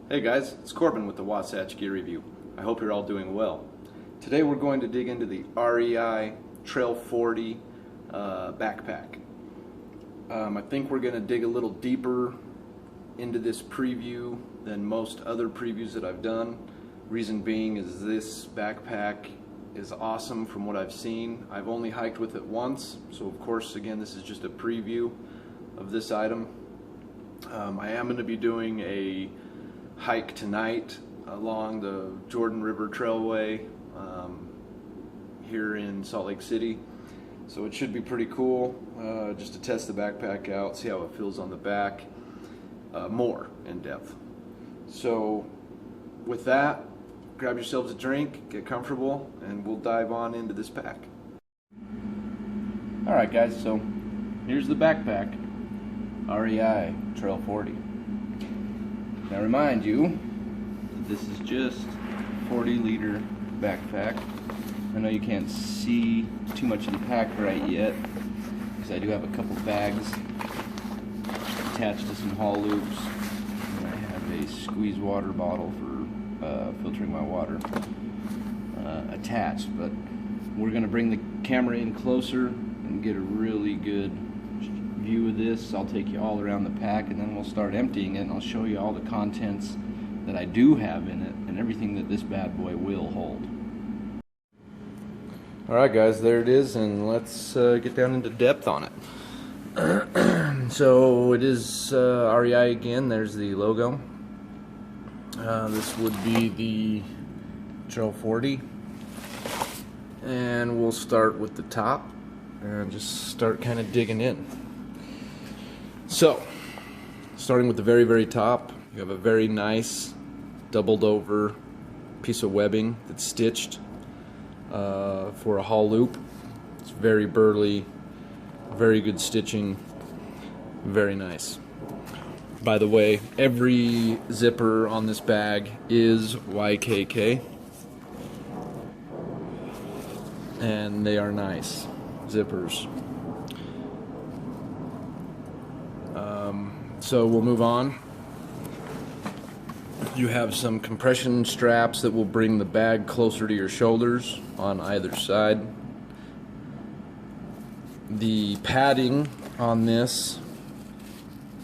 Hey guys, it's Corbin with the Wasatch Gear Review. I hope you're all doing well. Today we're going to dig into the REI Trail 40 backpack. I think we're going to dig a little deeper into this preview than most other previews that I've done. Reason being is this backpack is awesome from what I've seen. I've only hiked with it once, so of course again this is just a preview of this item. I am going to be doing a hike tonight along the Jordan River Trailway here in Salt Lake City, so it should be pretty cool just to test the backpack out, see how it feels on the back more in depth. So with that, grab yourselves a drink, get comfortable, and we'll dive on into this pack. Alright guys, so here's the backpack, REI Trail 40. Now remind you, this is just 40-liter backpack. I know you can't see too much of the pack right yet, because I do have a couple bags attached to some haul loops, and I have a squeeze water bottle for filtering my water attached. But we're going to bring the camera in closer and get a really good view of this. I'll take you all around the pack, and then we'll start emptying it, and I'll show you all the contents that I do have in it and everything that this bad boy will hold. Alright guys, there it is, and let's get down into depth on it. So it is REI again. There's the logo. This would be the Trail 40, and we'll start with the top and just start kind of digging in. So, starting with the very, very top, you have a very nice doubled over piece of webbing that's stitched for a haul loop. It's very burly, very good stitching, very nice. By the way, every zipper on this bag is YKK, and they are nice zippers. So we'll move on. You have some compression straps that will bring the bag closer to your shoulders on either side. The padding on this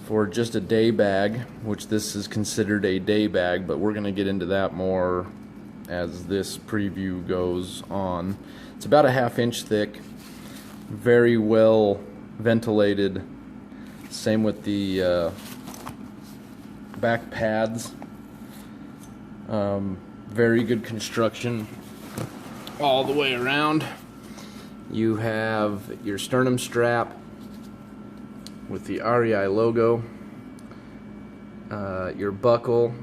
for just a day bag, which this is considered a day bag, but we're going to get into that more as this preview goes on. It's about a 1/2 inch thick, very well ventilated. Same with the back pads. Very good construction all the way around. You have your sternum strap with the REI logo. Your buckle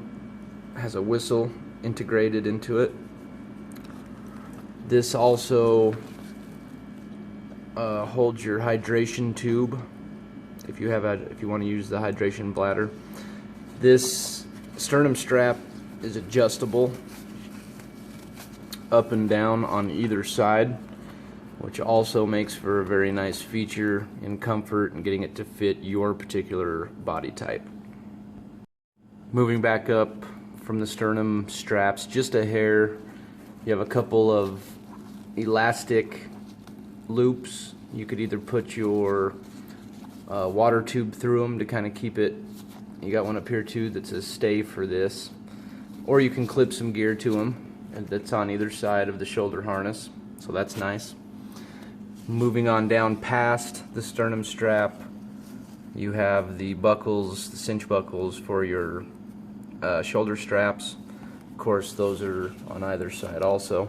has a whistle integrated into it. This also holds your hydration tube if you want to use the hydration bladder. This sternum strap is adjustable up and down on either side, which also makes for a very nice feature in comfort and getting it to fit your particular body type. Moving back up from the sternum straps just a hair, you have a couple of elastic loops. You could either put your water tube through them to kind of keep it. You got one up here too that says stay for this, or you can clip some gear to them, and that's on either side of the shoulder harness, so that's nice. Moving on down past the sternum strap, you have the buckles, the cinch buckles for your shoulder straps. Of course, those are on either side also.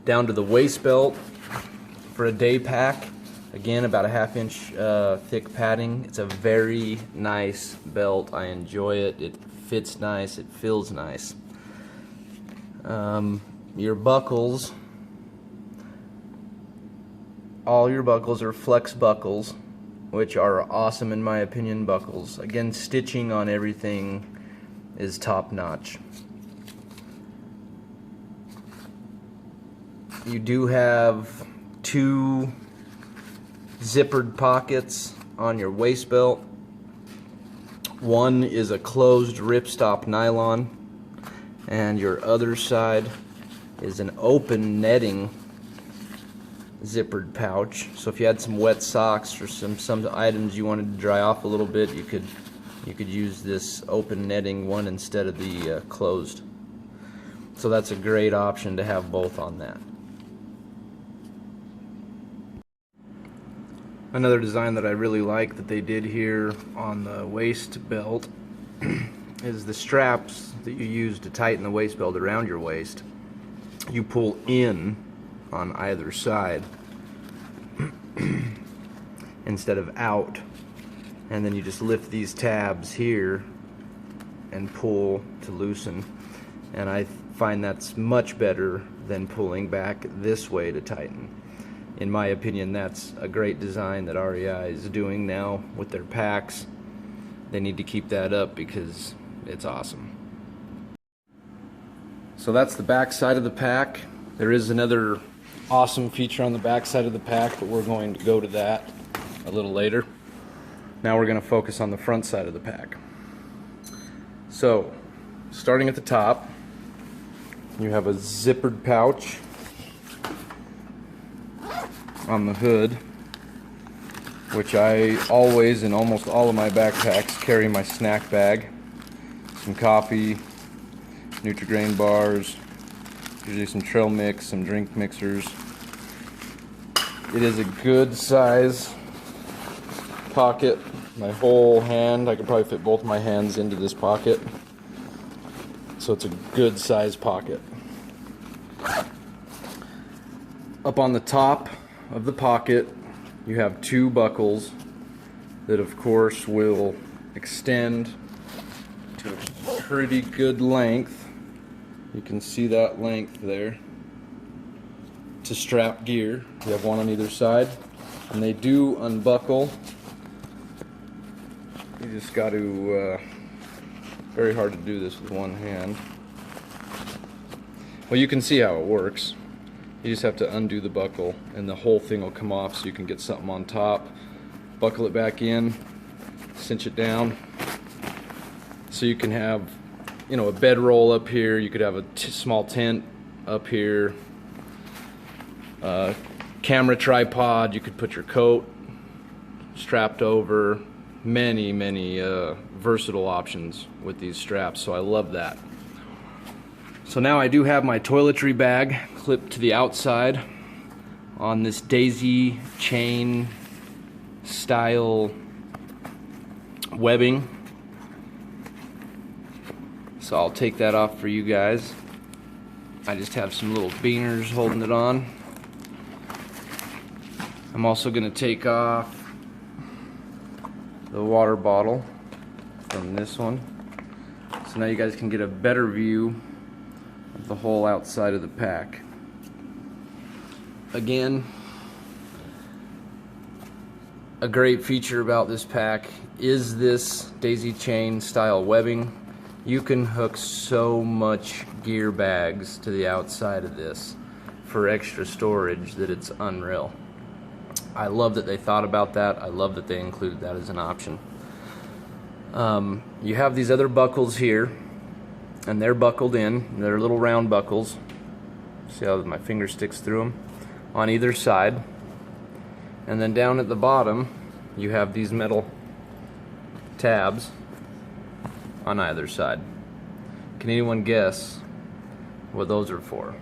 Down to the waist belt for a day pack. Again, about a 1/2 inch thick padding. It's a very nice belt. I enjoy it. It fits nice. It feels nice. Your buckles, all your buckles are flex buckles, which are awesome in my opinion buckles. Again, stitching on everything is top notch. You do have 2 zippered pockets on your waist belt. One is a closed ripstop nylon, and your other side is an open netting zippered pouch. So if you had some wet socks or some items you wanted to dry off a little bit, you could use this open netting one instead of the closed. So that's a great option to have both on that. Another design that I really like that they did here on the waist belt is the straps that you use to tighten the waist belt around your waist. You pull in on either side instead of out, and then you just lift these tabs here and pull to loosen, and I find that's much better than pulling back this way to tighten. In my opinion, that's a great design that REI is doing now with their packs. They need to keep that up because it's awesome. So that's the back side of the pack. There is another awesome feature on the back side of the pack, but we're going to go to that a little later. Now we're going to focus on the front side of the pack. So, starting at the top, you have a zippered pouch on the hood, which I always, in almost all of my backpacks, carry my snack bag, some coffee, Nutri-Grain bars, usually some trail mix, some drink mixers. It is a good size pocket. My whole hand, I could probably fit both my hands into this pocket. So it's a good size pocket. Up on the top of the pocket, you have 2 buckles that of course will extend to a pretty good length. You can see that length there to strap gear. You have one on either side, and they do unbuckle. You just got to very hard to do this with one hand. Well, you can see how it works. You just have to undo the buckle and the whole thing will come off, so you can get something on top, buckle it back in, cinch it down, so you can have, you know, a bedroll up here. You could have a small tent up here, camera tripod. You could put your coat strapped over. Many versatile options with these straps, so I love that. So now I do have my toiletry bag clipped to the outside on this daisy chain style webbing. So I'll take that off for you guys. I just have some little beaners holding it on. I'm also going to take off the water bottle from this one, so now you guys can get a better view of the whole outside of the pack. Again, a great feature about this pack is this daisy chain style webbing. You can hook so much gear bags to the outside of this for extra storage that it's unreal. I love that they thought about that. I love that they included that as an option. You have these other buckles here, and they're buckled in. They're little round buckles. See how my finger sticks through them? On either side. And then down at the bottom, you have these metal tabs on either side. Can anyone guess what those are for?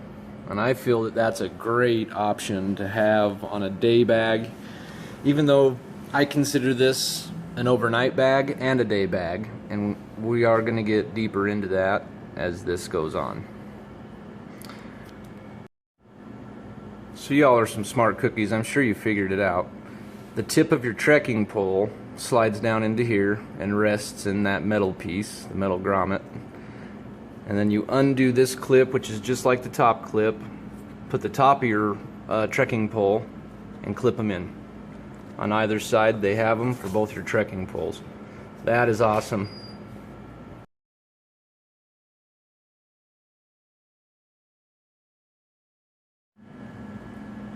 And I feel that that's a great option to have on a day bag, even though I consider this an overnight bag and a day bag, and we are going to get deeper into that as this goes on. So y'all are some smart cookies. I'm sure you figured it out. the tip of your trekking pole slides down into here and rests in that metal piece, the metal grommet. And then you undo this clip, which is just like the top clip, put the top of your trekking pole and clip them in. On either side they have them for both your trekking poles. That is awesome.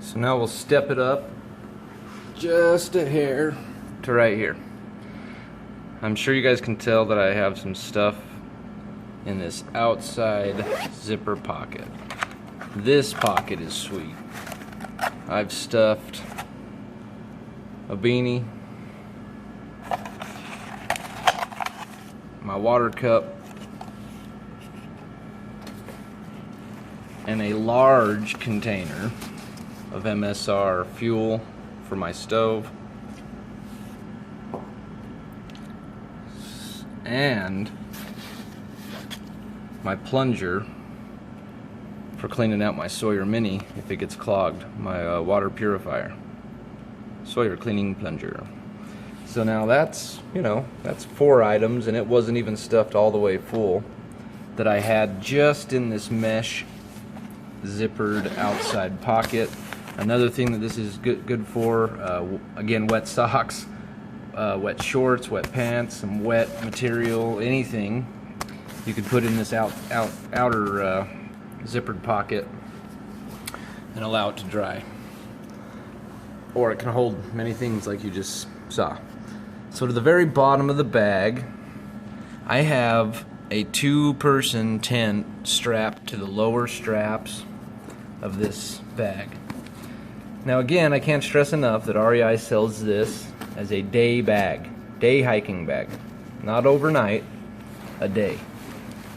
So now we'll step it up just a hair to right here. I'm sure you guys can tell that I have some stuff in this outside zipper pocket. This pocket is sweet. I've stuffed a beanie, my water cup, and a large container of MSR fuel for my stove, and my plunger for cleaning out my Sawyer Mini if it gets clogged, my water purifier. Sawyer cleaning plunger. So now that's, that's 4 items, and it wasn't even stuffed all the way full, that I had just in this mesh zippered outside pocket. Another thing that this is good for, again, wet socks, wet shorts, wet pants, some wet material, anything you could put in this outer zippered pocket and allow it to dry. Or it can hold many things like you just saw. So to the very bottom of the bag, I have a 2-person tent strapped to the lower straps of this bag. Now again, I can't stress enough that REI sells this as a day bag, day hiking bag. Not overnight, a day.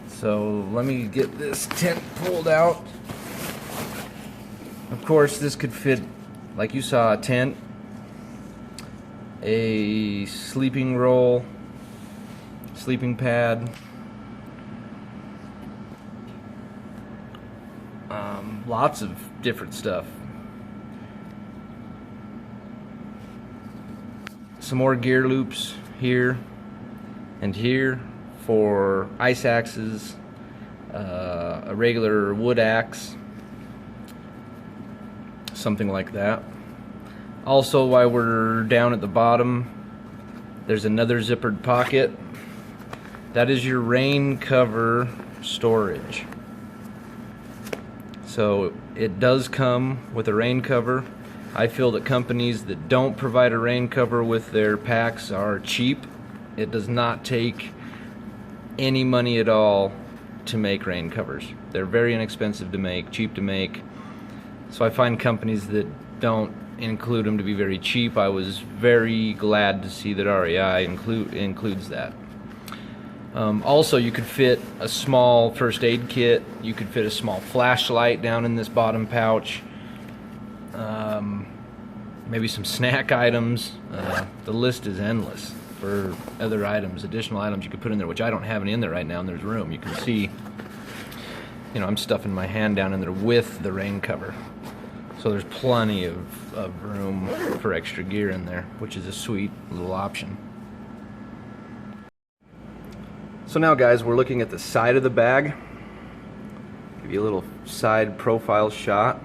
So let me get this tent pulled out. Of course, this could fit, like you saw, a tent, a sleeping roll, sleeping pad, lots of different stuff. Some more gear loops here and here for ice axes, a regular wood axe, something like that. Also, while we're down at the bottom, there's another zippered pocket. That is your rain cover storage. So it does come with a rain cover. I feel that companies that don't provide a rain cover with their packs are cheap. It does not take any money at all to make rain covers. They're very inexpensive to make, cheap to make. So I find companies that don't include them to be very cheap. I was very glad to see that REI includes that. Also, you could fit a small first aid kit. You could fit a small flashlight down in this bottom pouch. Maybe some snack items. The list is endless for other items, additional items you could put in there, which I don't have any in there right now, and there's room. You can see, I'm stuffing my hand down in there with the rain cover. So there's plenty of room for extra gear in there, which is a sweet little option. So now, guys, we're looking at the side of the bag. Give you a little side profile shot.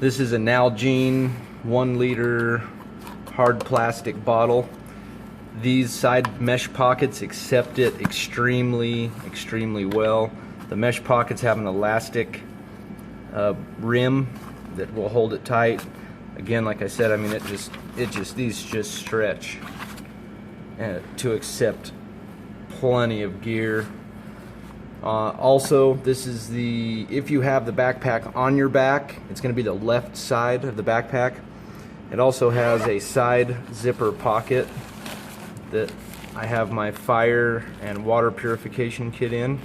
This is a Nalgene 1-liter hard plastic bottle. These side mesh pockets accept it extremely well. The mesh pockets have an elastic rim that will hold it tight. Again, like I said, I mean, these just stretch to accept plenty of gear. Also, this is if you have the backpack on your back, it's going to be the left side of the backpack. It also has a side zipper pocket that I have my fire and water purification kit in,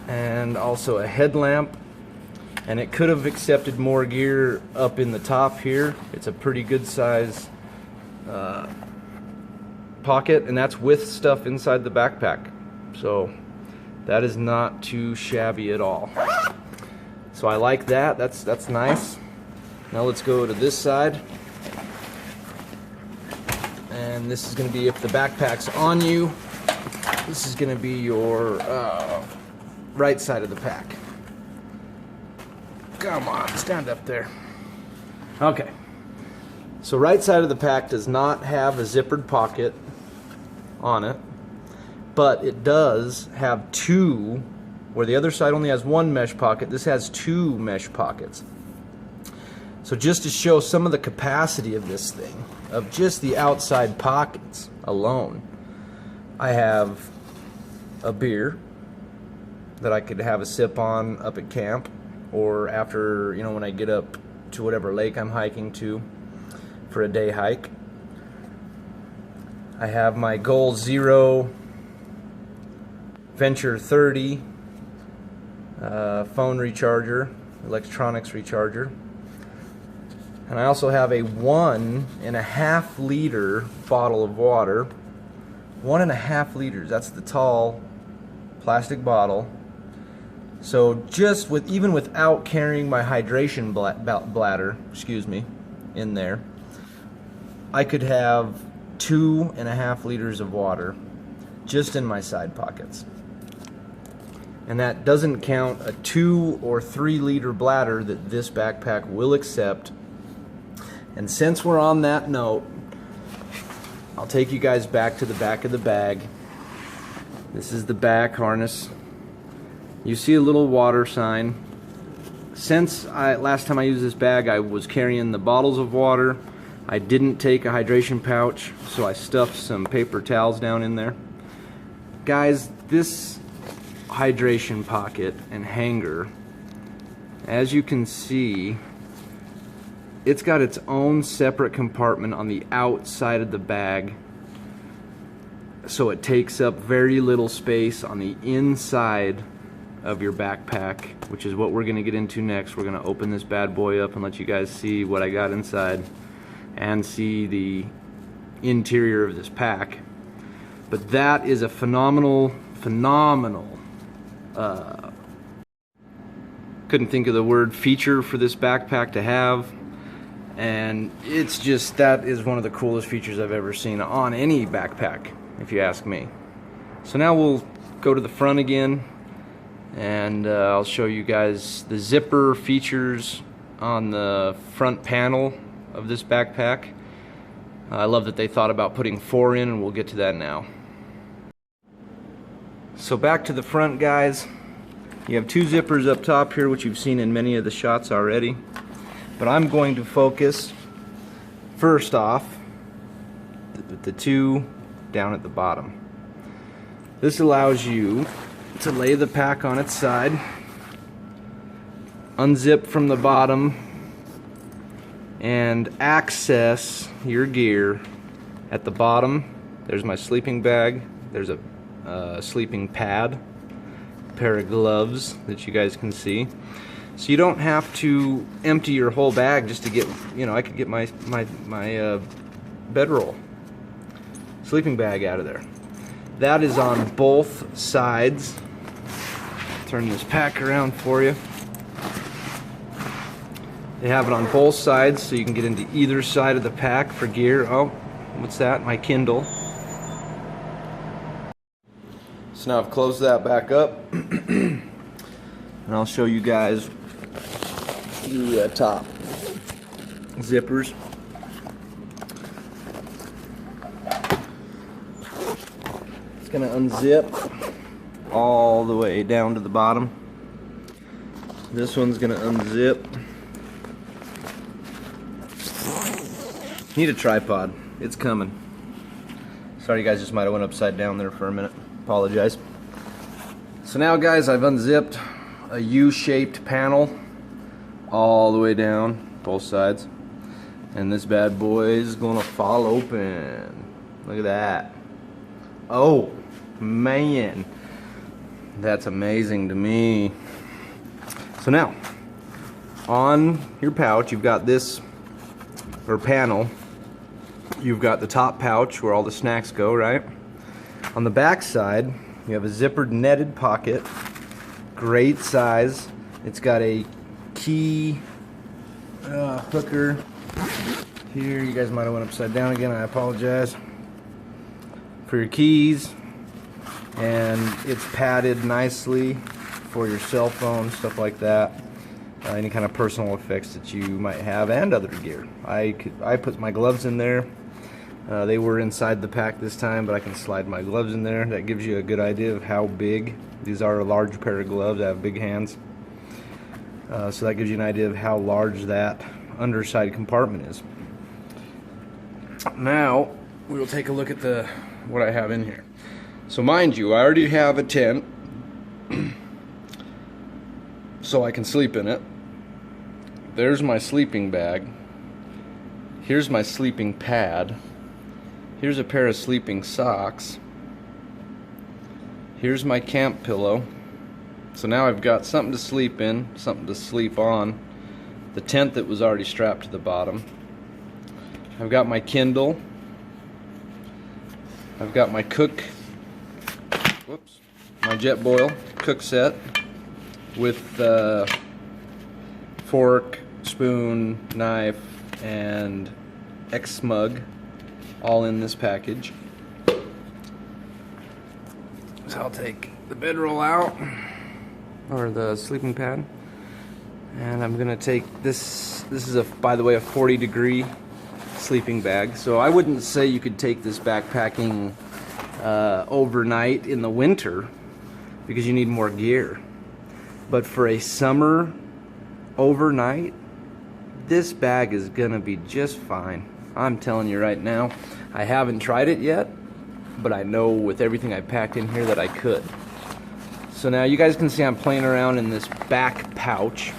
and also a headlamp. And it could have accepted more gear up in the top here. It's a pretty good size pocket, and that's with stuff inside the backpack. So that is not too shabby at all. So I like that. That's nice. Now let's go to this side. And this is going to be, if the backpack's on you, this is going to be your right side of the pack. Come on, stand up there. Okay. So right side of the pack does not have a zippered pocket on it, but it does have two, where the other side only has one mesh pocket, this has two mesh pockets. So just to show some of the capacity of this thing, of just the outside pockets alone, I have a beer that I could have a sip on up at camp, or after, you know, when I get up to whatever lake I'm hiking to for a day hike. I have my Goal Zero Venture 30 phone recharger, electronics recharger. And I also have a 1.5 liter bottle of water. 1.5 liters, that's the tall plastic bottle. So just with, even without carrying my hydration bladder, in there, I could have 2.5 liters of water just in my side pockets. And that doesn't count a 2 or 3 liter bladder that this backpack will accept. And since we're on that note, I'll take you guys back to the back of the bag. This is the back harness. You see a little water sign. Since last time I used this bag, I was carrying the bottles of water. I didn't take a hydration pouch, so I stuffed some paper towels down in there. Guys, this hydration pocket and hanger, as you can see, it's got its own separate compartment on the outside of the bag, so it takes up very little space on the inside of your backpack, which is what we're going to get into next. We're going to open this bad boy up and let you guys see what I got inside and see the interior of this pack. But that is a phenomenal couldn't think of the word feature for this backpack to have, and it's just, that is one of the coolest features I've ever seen on any backpack, if you ask me. So now we'll go to the front again, and I'll show you guys the zipper features on the front panel of this backpack. I love that they thought about putting 4 in, and we'll get to that now. So back to the front, guys. You have 2 zippers up top here, which you've seen in many of the shots already. But I'm going to focus first off the 2 down at the bottom. This allows you to lay the pack on its side, unzip from the bottom, and access your gear at the bottom. There's my sleeping bag. There's a sleeping pad, a pair of gloves that you guys can see. So you don't have to empty your whole bag just to get, you know, I could get my bedroll, sleeping bag out of there. That is on both sides. Turn this pack around for you. They have it on both sides, so you can get into either side of the pack for gear. Oh, what's that? My Kindle. So now I've closed that back up, and I'll show you guys the top zippers. It's going to unzip all the way down to the bottom. This one's going to unzip. Need a tripod. It's coming. Sorry, you guys, just might have went upside down there for a minute. Apologize. So now, guys, I've unzipped a U-shaped panel all the way down, both sides. And this bad boy is gonna fall open. Look at that. Oh, man. That's amazing to me. So now, on your pouch, you've got this, or panel, you've got the top pouch where all the snacks go, right? On the back side, you have a zippered netted pocket, great size. It's got a key hooker Here, you guys might have went upside down again. I apologize. For your keys, and it's padded nicely for your cell phone, stuff like that. Any kind of personal effects that you might have, and other gear. I put my gloves in there. They were inside the pack this time, but I can slide my gloves in there. That gives you a good idea of how big. These are a large pair of gloves. I have big hands. So that gives you an idea of how large that underside compartment is. Now, we will take a look at what I have in here. So mind you, I already have a tent, so I can sleep in it. There's my sleeping bag. Here's my sleeping pad. Here's a pair of sleeping socks. Here's my camp pillow. So now I've got something to sleep in, something to sleep on. The tent that was already strapped to the bottom. I've got my Kindle. I've got my my Jetboil cook set with fork, spoon, knife, and X mug, all in this package. So I'll take the bedroll out, or the sleeping pad, and I'm gonna take this. This is by the way, a 40-degree sleeping bag. So I wouldn't say you could take this backpacking overnight in the winter, because you need more gear. But for a summer overnight, this bag is gonna be just fine. I'm telling you right now. I haven't tried it yet, but I know with everything I packed in here that I could. So now you guys can see I'm playing around in this back pouch.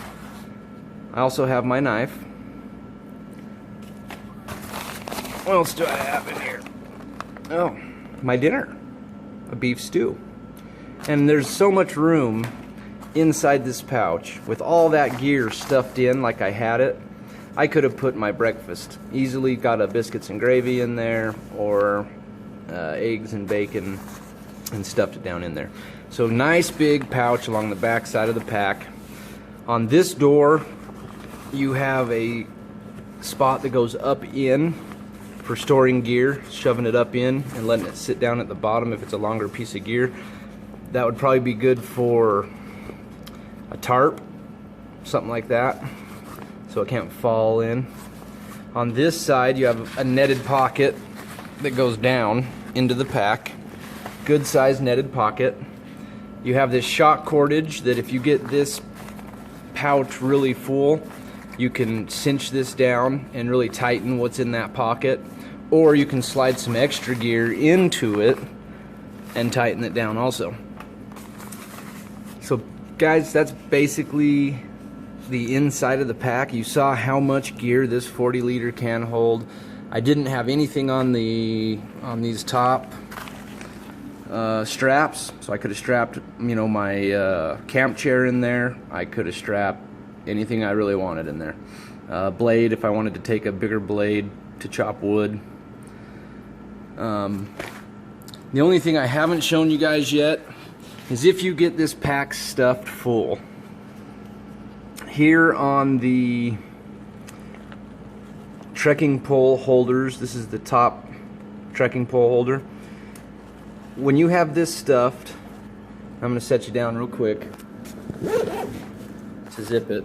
I also have my knife. What else do I have in here? Oh, my dinner, a beef stew. And there's so much room inside this pouch with all that gear stuffed in like I had it. I could have put my breakfast. Easily got a biscuits and gravy in there, or eggs and bacon, and stuffed it down in there. So nice big pouch along the back side of the pack. On this door, you have a spot that goes up in for storing gear, shoving it up in and letting it sit down at the bottom if it's a longer piece of gear. That would probably be good for a tarp, something like that, so it can't fall in. On this side, you have a netted pocket that goes down into the pack. Good sized netted pocket. You have this shock cordage that if you get this pouch really full, you can cinch this down and really tighten what's in that pocket, or you can slide some extra gear into it and tighten it down also. So guys, that's basically the inside of the pack. You saw how much gear this 40-liter can hold. I didn't have anything on these top straps, so I could have strapped, you know, my camp chair in there. I could have strapped anything I really wanted in there. Blade, if I wanted to take a bigger blade to chop wood. The only thing I haven't shown you guys yet is if you get this pack stuffed full. Here on the trekking pole holders, this is the top trekking pole holder. When you have this stuffed, I'm going to set you down real quick to zip it.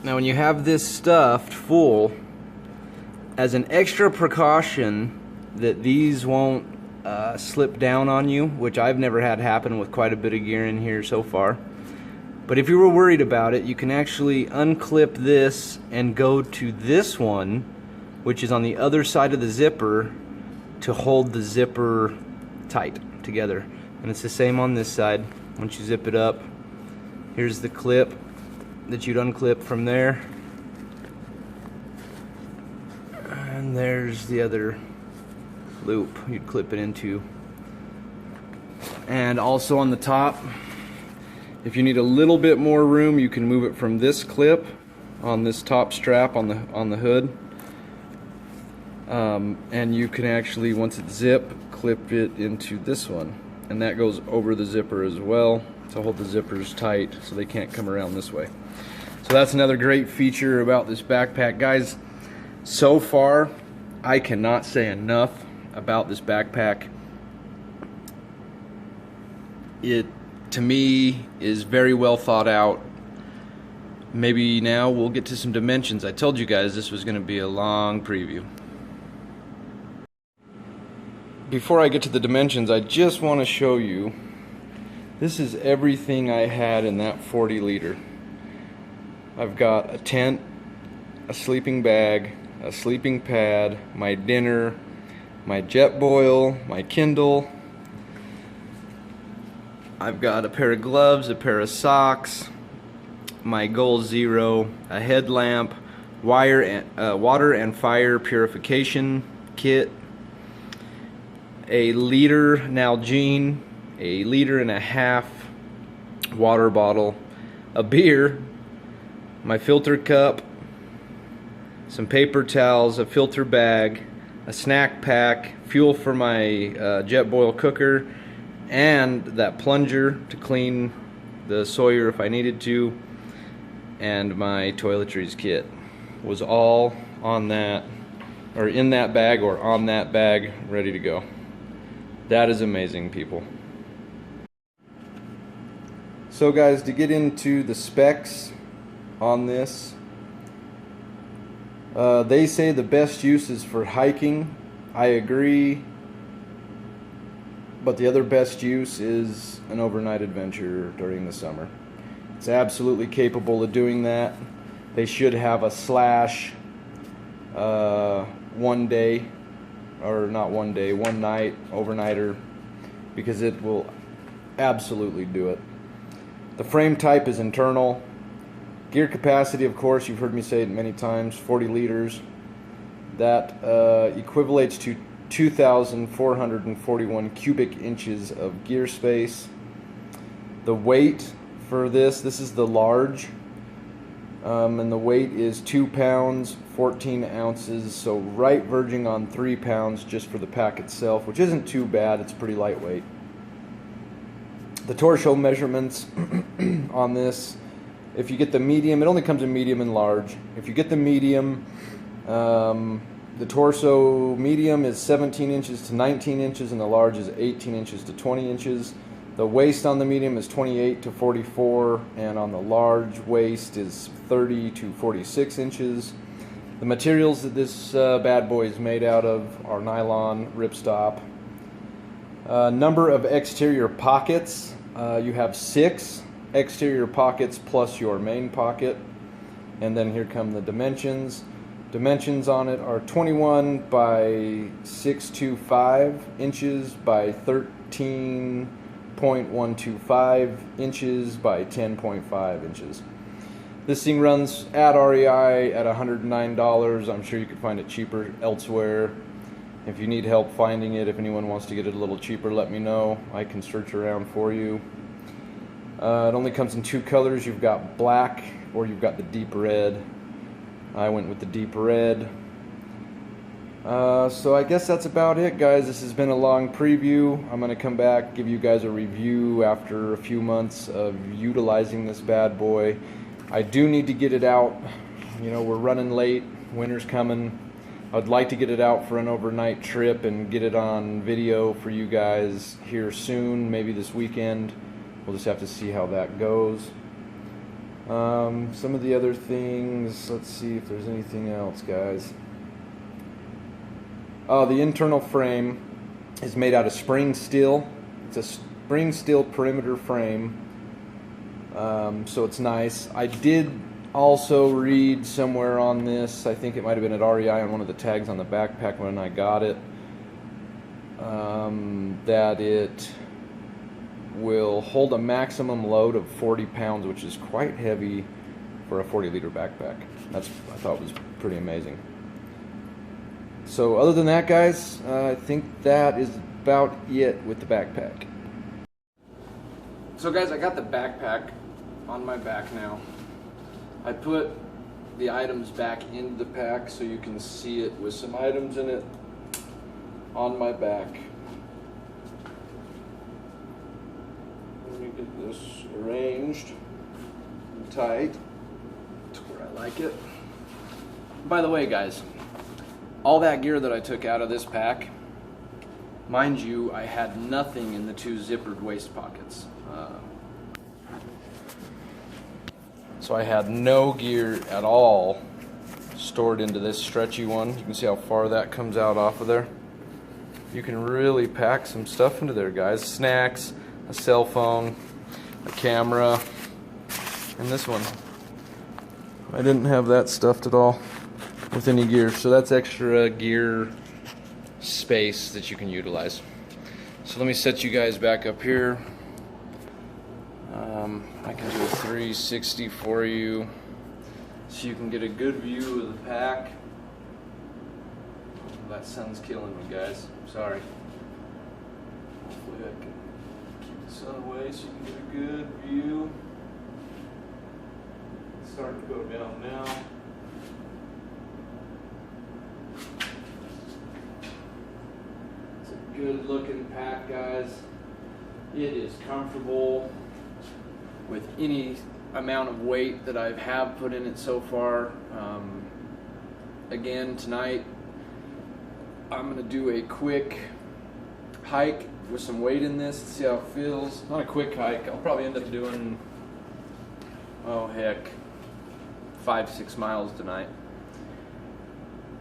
Now when you have this stuffed full, as an extra precaution that these won't slip down on you, which I've never had happen with quite a bit of gear in here so far, but if you were worried about it, you can actually unclip this and go to this one, which is on the other side of the zipper, to hold the zipper tight together. And it's the same on this side. Once you zip it up, here's the clip that you'd unclip from there, and there's the other loop you'd clip it into. And also on the top, if you need a little bit more room, you can move it from this clip on this top strap on the hood, and you can actually, once it's zipped, clip it into this one, and that goes over the zipper as well to hold the zippers tight so they can't come around this way. So that's another great feature about this backpack, guys. So far, I cannot say enough about this backpack. It, to me, is very well thought out. Maybe now we'll get to some dimensions. I told you guys this was going to be a long preview. Before I get to the dimensions, I just want to show you, this is everything I had in that 40 liter. I've got a tent, a sleeping bag, a sleeping pad, my dinner, my Jetboil, my Kindle. I've got a pair of gloves, a pair of socks, my Goal Zero, a headlamp, water and fire purification kit, a liter Nalgene, a liter and a half water bottle, a beer, my filter cup, some paper towels, a filter bag, a snack pack, fuel for my Jetboil cooker, and that plunger to clean the Sawyer if I needed to, and my toiletries kit was all on that, or in that bag, or on that bag, ready to go. That is amazing, people. So guys, to get into the specs on this, they say the best use is for hiking. I agree, but the other best use is an overnight adventure during the summer. It's absolutely capable of doing that. They should have a slash 1 day, or not 1 day, 1 night overnighter, because it will absolutely do it. The frame type is internal. Gear capacity, of course, you've heard me say it many times, 40 liters. That equivalates to 2,441 cubic inches of gear space. The weight for this is the large, and the weight is 2 pounds 14 ounces, so right verging on 3 pounds just for the pack itself, which isn't too bad. It's pretty lightweight. The torso measurements on this, if you get the medium, it only comes in medium and large. If you get the medium, the torso medium is 17 inches to 19 inches, and the large is 18 inches to 20 inches. The waist on the medium is 28 to 44, and on the large waist is 30 to 46 inches. The materials that this bad boy is made out of are nylon, ripstop. Number of exterior pockets, you have 6 exterior pockets plus your main pocket. And then here come the dimensions. Dimensions on it are 21 by 625 inches by 13.125 inches by 10.5 inches. This thing runs at REI at $109. I'm sure you could find it cheaper elsewhere. If you need help finding it, if anyone wants to get it a little cheaper, let me know. I can search around for you. It only comes in 2 colors. You've got black, or you've got the deep red. I went with the deep red. So I guess that's about it, guys. This has been a long preview. I'm going to come back, give you guys a review after a few months of utilizing this bad boy. I do need to get it out. You know, we're running late. Winter's coming. I'd like to get it out for an overnight trip and get it on video for you guys here soon, maybe this weekend. We'll just have to see how that goes. Some of the other things, let's see if there's anything else, guys. The internal frame is made out of spring steel. It's a spring steel perimeter frame, so it's nice. I did also read somewhere on this, I think it might have been at REI on one of the tags on the backpack when I got it, that it will hold a maximum load of 40 pounds, which is quite heavy for a 40-liter backpack. I thought was pretty amazing. So other than that, guys, I think that is about it with the backpack. So guys, I got the backpack on my back now. I put the items back into the pack so you can see it with some items in it on my back. Let me get this arranged and tight to where I like it. By the way, guys, all that gear that I took out of this pack, mind you, I had nothing in the 2 zippered waist pockets. So I had no gear at all stored into this stretchy one. You can see how far that comes out off of there. You can really pack some stuff into there, guys. Snacks, a cell phone, a camera, and this one. I didn't have that stuffed at all with any gear, so that's extra gear space that you can utilize. So let me set you guys back up here. I can do a 360 for you so you can get a good view of the pack. That sun's killing me, guys. Sorry. Hopefully I can keep the sun away so you can get a good view. It's starting to go down now. It's a good looking pack, guys. It is comfortable with any amount of weight that I have put in it so far. Again, tonight I'm going to do a quick hike with some weight in this to see how it feels. Not a quick hike. I'll probably end up doing, oh heck, 5-6 miles tonight.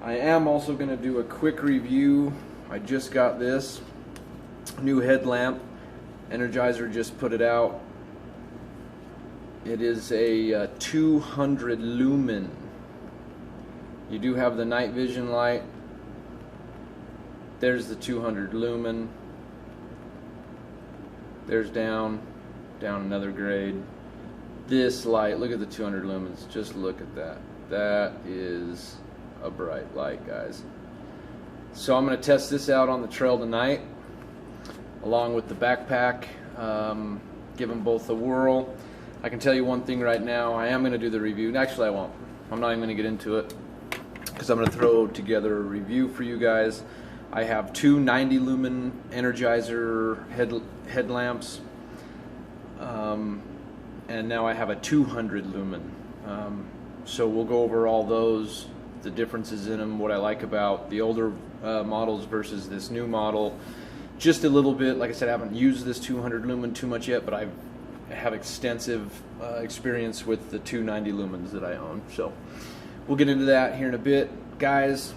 I am also going to do a quick review. I just got this new headlamp. Energizer just put it out. It is a 200 lumen. You do have the night vision light. There's the 200 lumen. There's down another grade. This light, look at the 200 lumens. Just look at that. That is a bright light, guys. So I'm going to test this out on the trail tonight, along with the backpack. Give them both a whirl. I can tell you one thing right now. I am going to do the review. Actually, I won't. I'm not even going to get into it because I'm going to throw together a review for you guys. I have 2 90 lumen Energizer headlamps, and now I have a 200 lumen. So we'll go over all those, the differences in them, what I like about the older models versus this new model. Just a little bit. Like I said, I haven't used this 200 lumen too much yet, but I have extensive experience with the 290 lumens that I own. So we'll get into that here in a bit. Guys,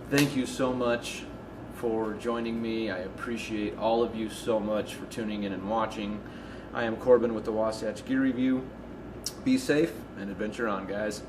thank you so much for joining me. I appreciate all of you so much for tuning in and watching. I am Corbin with the Wasatch Gear Review. Be safe and adventure on, guys.